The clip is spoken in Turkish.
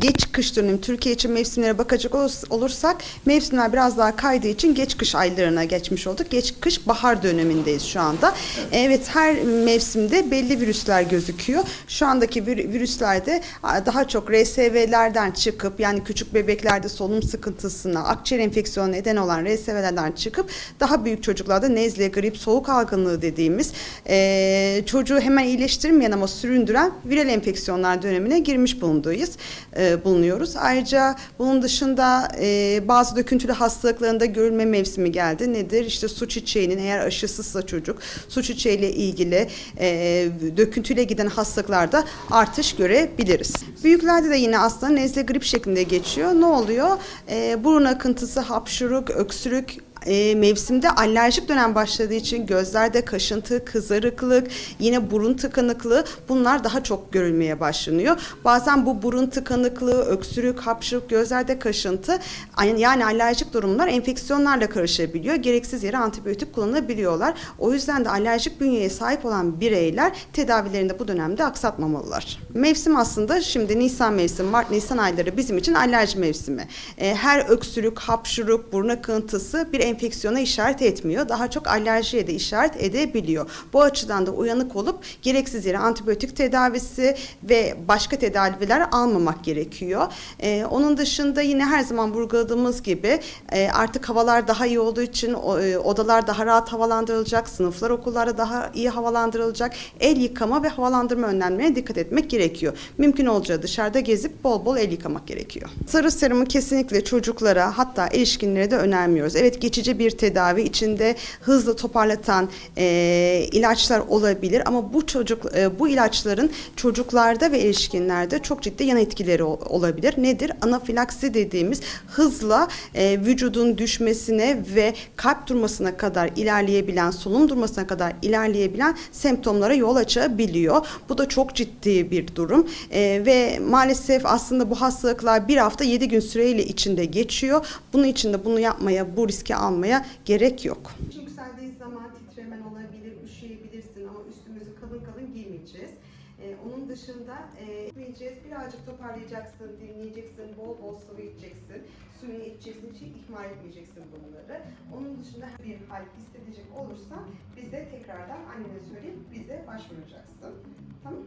Geç kış dönemi, Türkiye için mevsimlere bakacak olursak mevsimler biraz daha kaydığı için geç kış aylarına geçmiş olduk. Geç kış bahar dönemindeyiz şu anda. Evet, her mevsimde belli virüsler gözüküyor. Şu andaki virüslerde daha çok RSV'lerden çıkıp, yani küçük bebeklerde solunum sıkıntısına, akciğer enfeksiyonu neden olan RSV'lerden çıkıp daha büyük çocuklarda nezle, grip, soğuk algınlığı dediğimiz çocuğu hemen iyileştirmeyen ama süründüren viral enfeksiyonlar dönemine girmiş bulunuyoruz. Ayrıca bunun dışında bazı döküntülü hastalıklarında görülme mevsimi geldi. Nedir? İşte su çiçeğinin, eğer aşısızsa çocuk, su çiçeğiyle ilgili döküntüyle giden hastalıklarda artış görebiliriz. Büyüklerde de yine aslında nezle, grip şeklinde geçiyor. Ne oluyor? Burun akıntısı, hapşuruk, öksürük, mevsimde alerjik dönem başladığı için gözlerde kaşıntı, kızarıklık, yine burun tıkanıklığı, bunlar daha çok görülmeye başlanıyor. Bazen bu burun tıkanıklığı, öksürük, hapşırık, gözlerde kaşıntı, yani alerjik durumlar enfeksiyonlarla karışabiliyor. Gereksiz yere antibiyotik kullanabiliyorlar. O yüzden de alerjik bünyeye sahip olan bireyler tedavilerinde bu dönemde aksatmamalılar. Mevsim aslında şimdi Nisan mevsimi, Mart-Nisan ayları bizim için alerji mevsimi. Her öksürük, hapşuruk, burun akıntısı bir enfeksiyona işaret etmiyor. Daha çok alerjiye de işaret edebiliyor. Bu açıdan da uyanık olup gereksiz yere antibiyotik tedavisi ve başka tedaviler almamak gerekiyor. Onun dışında yine her zaman vurguladığımız gibi artık havalar daha iyi olduğu için odalar daha rahat havalandırılacak, sınıflar okullarda daha iyi havalandırılacak, el yıkama ve havalandırma önlemlerine dikkat etmek gerekiyor. Mümkün olacağı dışarıda gezip bol bol el yıkamak gerekiyor. Sarı serumu kesinlikle çocuklara, hatta erişkinlere de önermiyoruz. Evet, geçici bir tedavi, içinde hızlı toparlatan ilaçlar olabilir ama bu ilaçların çocuklarda ve erişkinlerde çok ciddi yan etkileri olabilir. Nedir? Anafilaksi dediğimiz hızla vücudun düşmesine ve kalp durmasına kadar ilerleyebilen, solunum durmasına kadar ilerleyebilen semptomlara yol açabiliyor. Bu da çok ciddi bir durum ve maalesef aslında bu hastalıklar 1 hafta 7 gün süreyle içinde geçiyor. Bunun için de bunu yapmaya, bu riski almaya gerek yok. Yükseldiği zaman titremen olabilir, üşüyebilirsin ama üstümüzü kalın kalın giymeyeceğiz. Onun dışında birazcık toparlayacaksın, dinleyeceksin, bol bol sıvı içeceksin, suyunu içeceksin, hiç ihmal etmeyeceksin bunları. Onun dışında bir hal hissedecek olursan bize tekrardan annene söyleyip bize başvuracaksın. Tamam?